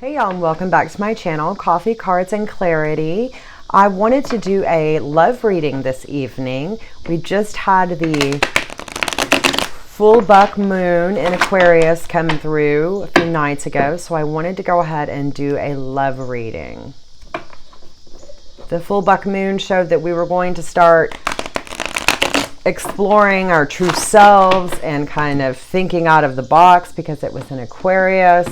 Hey y'all, and welcome back to my channel, Coffee, Cards, and Clarity. I wanted to do a love reading this evening. We just had the full buck moon in Aquarius come through a few nights ago, so I wanted to go ahead and do a love reading. The full buck moon showed that we were going to start exploring our true selves and kind of thinking out of the box because it was in Aquarius.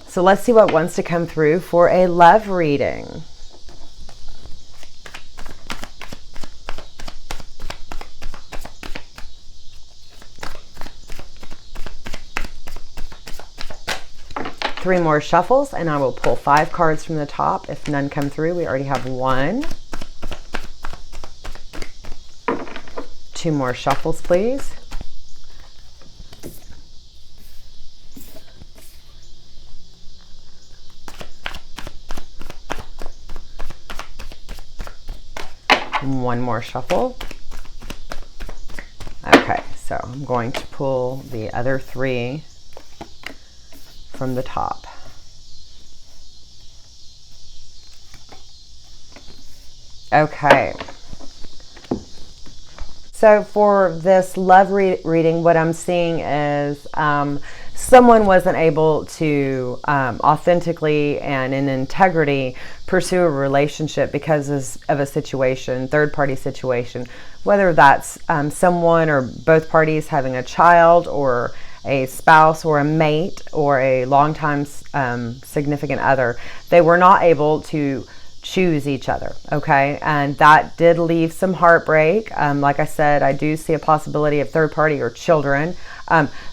So let's see what wants to come through for a love reading. Three more shuffles and I will pull 5 cards from the top. If none come through, we already have 1. 2 more shuffles, please. One more shuffle. Okay, so I'm going to pull the other 3 from the top. Okay. So for this love reading, what I'm seeing is someone wasn't able to authentically and in integrity pursue a relationship because of a situation, third-party situation, whether that's someone or both parties having a child or a spouse or a mate or a longtime significant other. They were not able to choose each other, okay? And that did leave some heartbreak. Like I said, I do see a possibility of third party or children.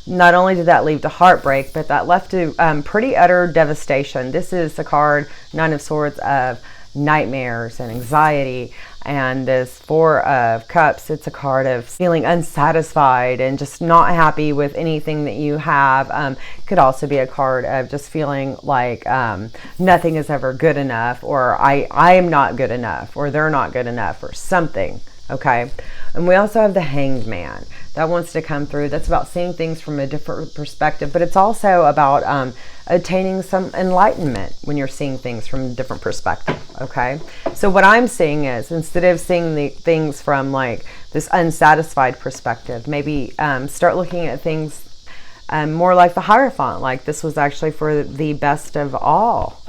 Not only did that leave to heartbreak, but that left to pretty utter devastation. This is a card, 9 of Swords, of nightmares and anxiety. And this 4 of Cups, it's a card of feeling unsatisfied and just not happy with anything that you have. Could also be a card of just feeling like nothing is ever good enough, or I am not good enough, or they're not good enough, or something. Okay. And we also have the Hanged Man. That wants to come through. That's about seeing things from a different perspective, but it's also about attaining some enlightenment when you're seeing things from a different perspective, okay? So what I'm seeing is, instead of seeing the things from like this unsatisfied perspective, maybe start looking at things more like the Hierophant, like this was actually for the best of all,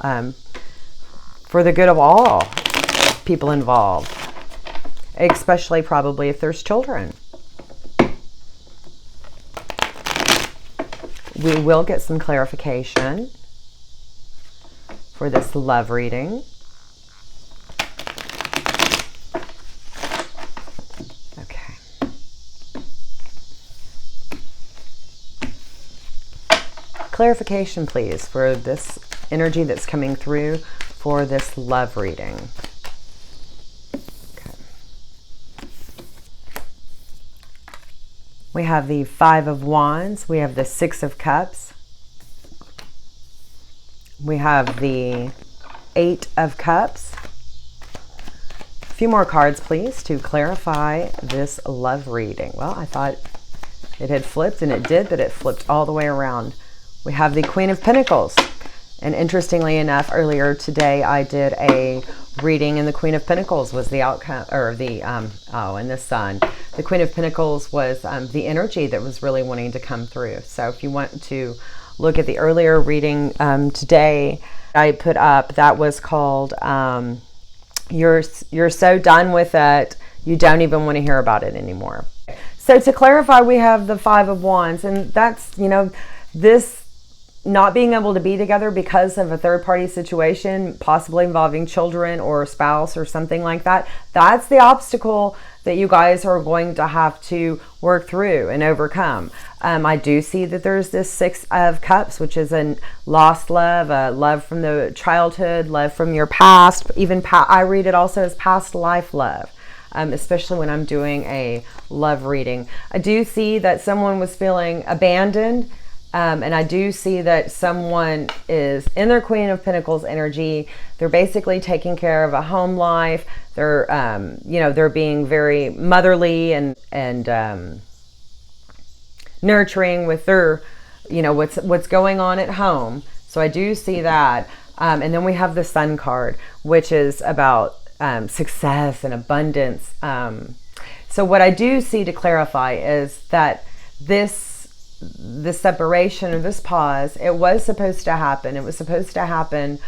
for the good of all people involved, especially probably if there's children. We will get some clarification for this love reading. Okay. Clarification, please, for this energy that's coming through for this love reading. We have the 5 of Wands. We have the 6 of Cups. We have the 8 of Cups. A few more cards, please, to clarify this love reading. Well, I thought it had flipped, and it did, but it flipped all the way around. We have the Queen of Pentacles. And interestingly enough, earlier today, I did a reading, and the Queen of Pentacles was the outcome, or the, and the Sun. The Queen of Pentacles was the energy that was really wanting to come through. So if you want to look at the earlier reading today, I put up, that was called, you're so done with it, you don't even want to hear about it anymore. So to clarify, we have the 5 of Wands, and that's, you know, this not being able to be together because of a third-party situation, possibly involving children or a spouse or something like that. That's the obstacle that you guys are going to have to work through and overcome. I do see that there's this 6 of Cups, which is a lost love, a love from the childhood, love from your past. Even I read it also as past life love. Especially when I'm doing a love reading. I do see that someone was feeling abandoned. And I do see that someone is in their Queen of Pentacles energy. They're basically taking care of a home life. They're, you know, they're being very motherly and nurturing with their what's going on at home. So I do see that. And then we have the Sun card, which is about success and abundance. So what I do see to clarify is that this separation or this pause, it was supposed to happen. It was supposed to happen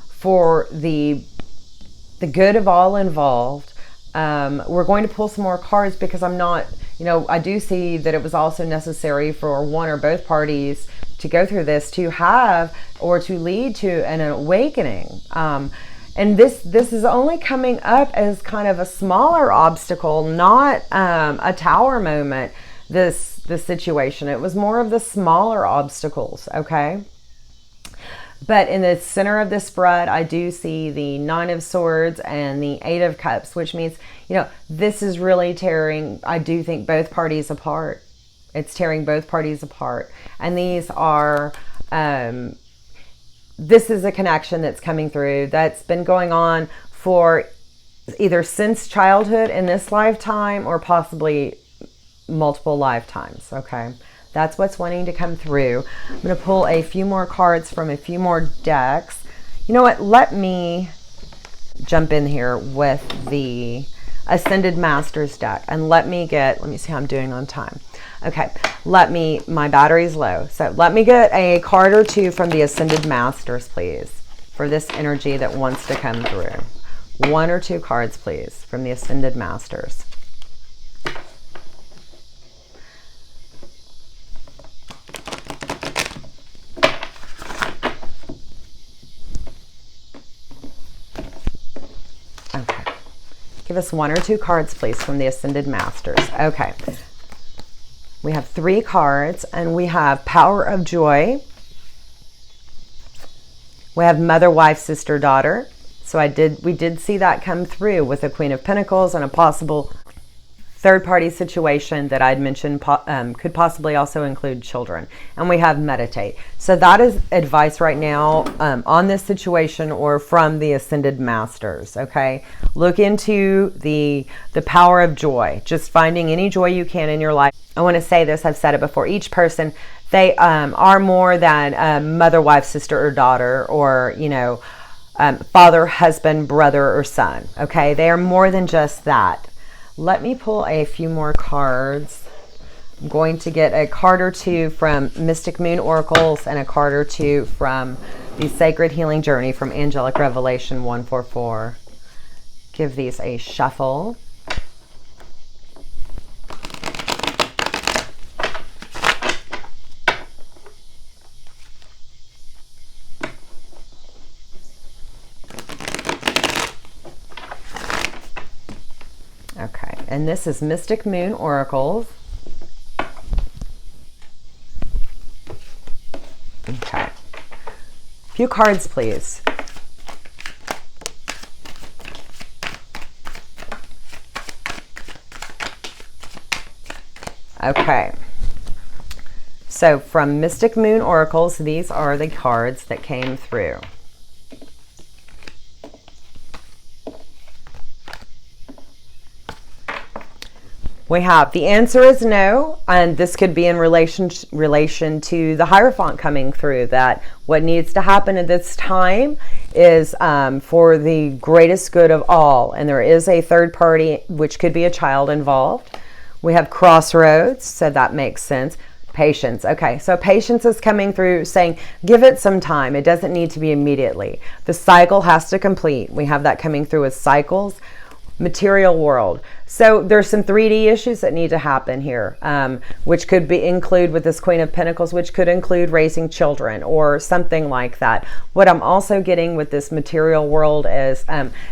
for the good of all involved. We're going to pull some more cards because I do see that it was also necessary for one or both parties to go through this to have or to lead to an awakening. And this is only coming up as kind of a smaller obstacle, not a tower moment, this situation. It was more of the smaller obstacles, okay? But in the center of the spread, I do see the Nine of Swords and the Eight of Cups, which means, this is really tearing, I do think, both parties apart. It's tearing both parties apart. And these are, this is a connection that's coming through that's been going on for either since childhood in this lifetime or possibly multiple lifetimes, okay? That's what's wanting to come through. I'm going to pull a few more cards from a few more decks. You know what? Let me jump in here with the Ascended Masters deck and let me see how I'm doing on time. Okay, my battery's low. So let me get a card or two from the Ascended Masters, please, for this energy that wants to come through. One or two cards, please, from the Ascended Masters. Okay. Give us one or two cards, please, from the Ascended Masters. Okay. We have 3 cards, and we have Power of Joy. We have Mother, Wife, Sister, Daughter. So we did see that come through with the Queen of Pentacles and a possible third-party situation that I'd mentioned could possibly also include children. And we have Meditate. So that is advice right now on this situation or from the Ascended Masters, okay? Look into the power of joy, just finding any joy you can in your life. I want to say this, I've said it before, each person, they are more than mother, wife, sister, or daughter, or, father, husband, brother, or son, okay? They are more than just that. Let me pull a few more cards. I'm going to get a card or two from Mystic Moon Oracles and a card or two from the Sacred Healing Journey from Angelic Revelation 144. Give these a shuffle. Okay, and this is Mystic Moon Oracles. Okay. A few cards, please. Okay. So from Mystic Moon Oracles, these are the cards that came through. We have the answer is no, and this could be in relation to the Hierophant coming through, that what needs to happen at this time is for the greatest good of all, and there is a third party, which could be a child involved. We have Crossroads, so that makes sense. Patience. Okay, so patience is coming through saying, give it some time. It doesn't need to be immediately. The cycle has to complete. We have that coming through as cycles. Material world. So there's some 3D issues that need to happen here, which could include with this Queen of Pentacles, which could include raising children or something like that. What I'm also getting with this material world is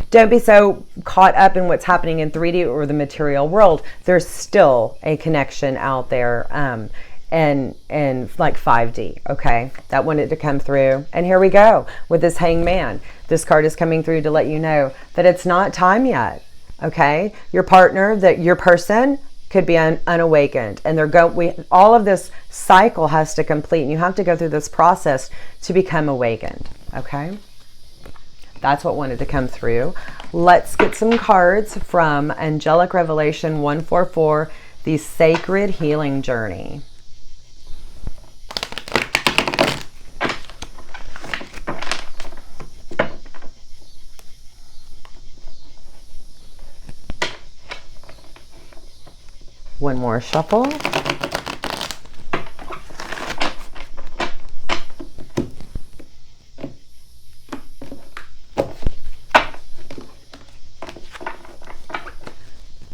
don't be so caught up in what's happening in 3D or the material world. There's still a connection out there and like 5D, okay? That wanted to come through. And here we go with this Hangman. This card is coming through to let you know that it's not time yet. Okay, your partner, your person could be unawakened, and all of this cycle has to complete, and you have to go through this process to become awakened. Okay, that's what wanted to come through. Let's get some cards from Angelic Revelation 144, the Sacred Healing Journey. One more shuffle.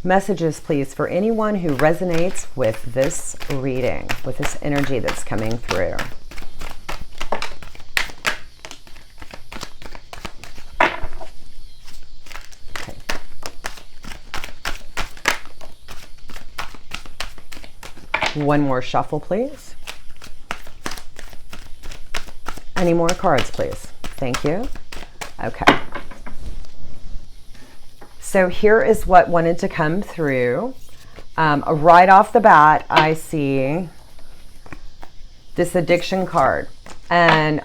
Messages, please, for anyone who resonates with this reading, with this energy that's coming through. Okay. One more shuffle, please. Any more cards, please? Thank you. Okay. So here is what wanted to come through. Right off the bat, I see this addiction card. And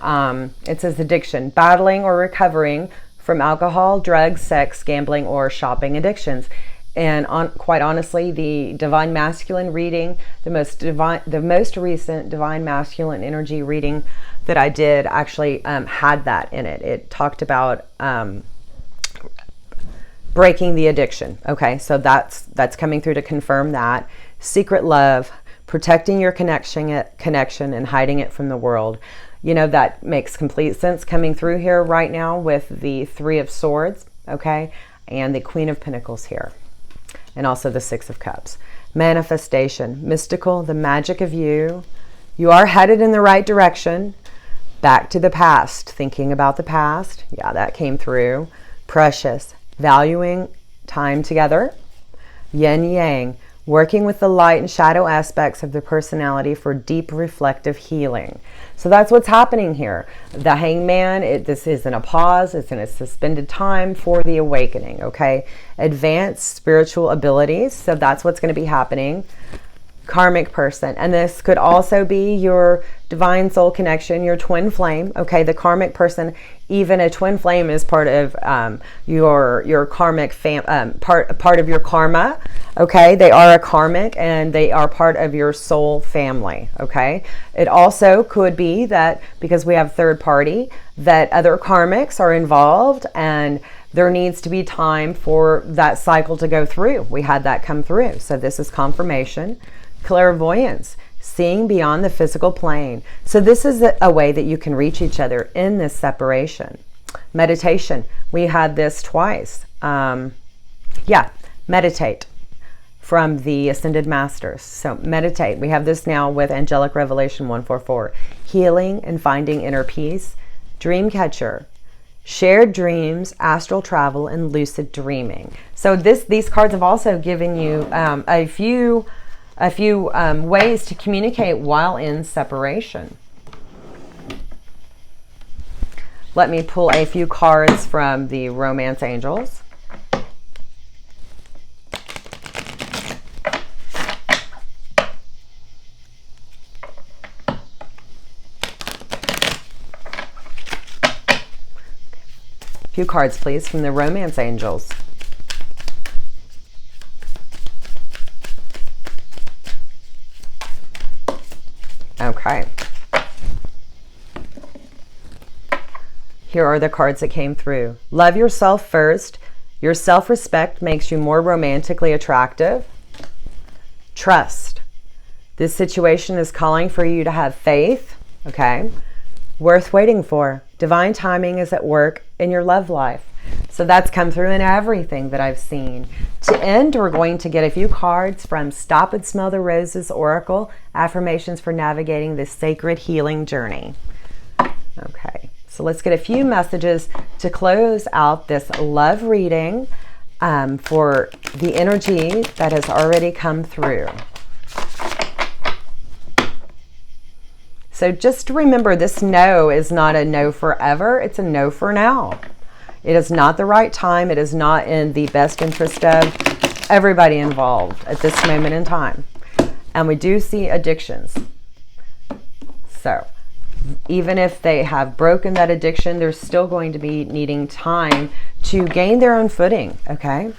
it says addiction, battling or recovering from alcohol, drugs, sex, gambling, or shopping addictions. And quite honestly, the Divine Masculine reading, the most recent Divine Masculine energy reading that I did actually had that in it. It talked about breaking the addiction. Okay, so that's coming through to confirm that. Secret love, protecting your connection and hiding it from the world. You know, that makes complete sense coming through here right now with the Three of Swords, okay, and the Queen of Pentacles here, and also the Six of Cups. Manifestation, mystical, the magic of you. You are headed in the right direction. Back to the past, thinking about the past. Yeah, that came through. Precious, valuing time together. Yin yang, working with the light and shadow aspects of the personality for deep reflective healing. So that's what's happening here. The Hangman, this isn't a pause, it's in a suspended time for the awakening, okay? Advanced spiritual abilities, so that's what's going to be happening. Karmic person, and this could also be your divine soul connection, your twin flame, okay? The karmic person, even a twin flame is part of your karmic part of your karma, okay? They are a karmic and they are part of your soul family, okay? It also could be that because we have third party, that other karmics are involved and there needs to be time for that cycle to go through. We had that come through, so this is confirmation. Clairvoyance, seeing beyond the physical plane. So this is a way that you can reach each other in this separation. Meditation, we had this twice. Meditate from the Ascended Masters. So meditate. We have this now with Angelic Revelation 144. Healing and finding inner peace. Dream catcher. Shared dreams, astral travel, and lucid dreaming. So these cards have also given you a few ways to communicate while in separation. Let me pull a few cards from the Romance Angels. A few cards, please, from the Romance Angels. Okay. Here are the cards that came through. Love yourself first. Your self-respect makes you more romantically attractive. Trust. This situation is calling for you to have faith. Okay. Worth waiting for. Divine timing is at work in your love life. So that's come through in everything that I've seen. To end, we're going to get a few cards from Stop and Smell the Roses Oracle, Affirmations for Navigating this Sacred Healing Journey. Okay, so let's get a few messages to close out this love reading for the energy that has already come through. So just remember, this no is not a no forever, it's a no for now. It is not the right time. It is not in the best interest of everybody involved at this moment in time. And we do see addictions. So even if they have broken that addiction, they're still going to be needing time to gain their own footing, okay?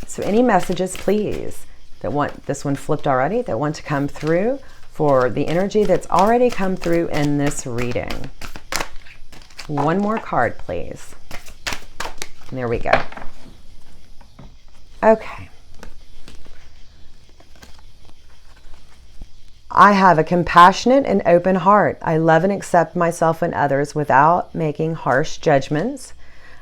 So any messages, please, that want, this one flipped already, that want to come through for the energy that's already come through in this reading. One more card, please. There we go. Okay. I have a compassionate and open heart. I love and accept myself and others without making harsh judgments.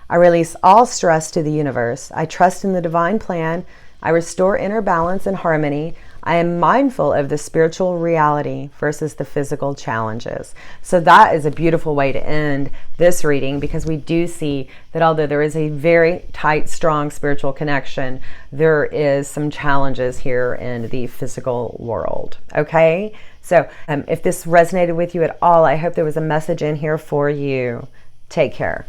I release all stress to the universe. I trust in the divine plan. I restore inner balance and harmony. I am mindful of the spiritual reality versus the physical challenges. So that is a beautiful way to end this reading, because we do see that although there is a very tight, strong spiritual connection, there is some challenges here in the physical world. Okay? So if this resonated with you at all, I hope there was a message in here for you. Take care.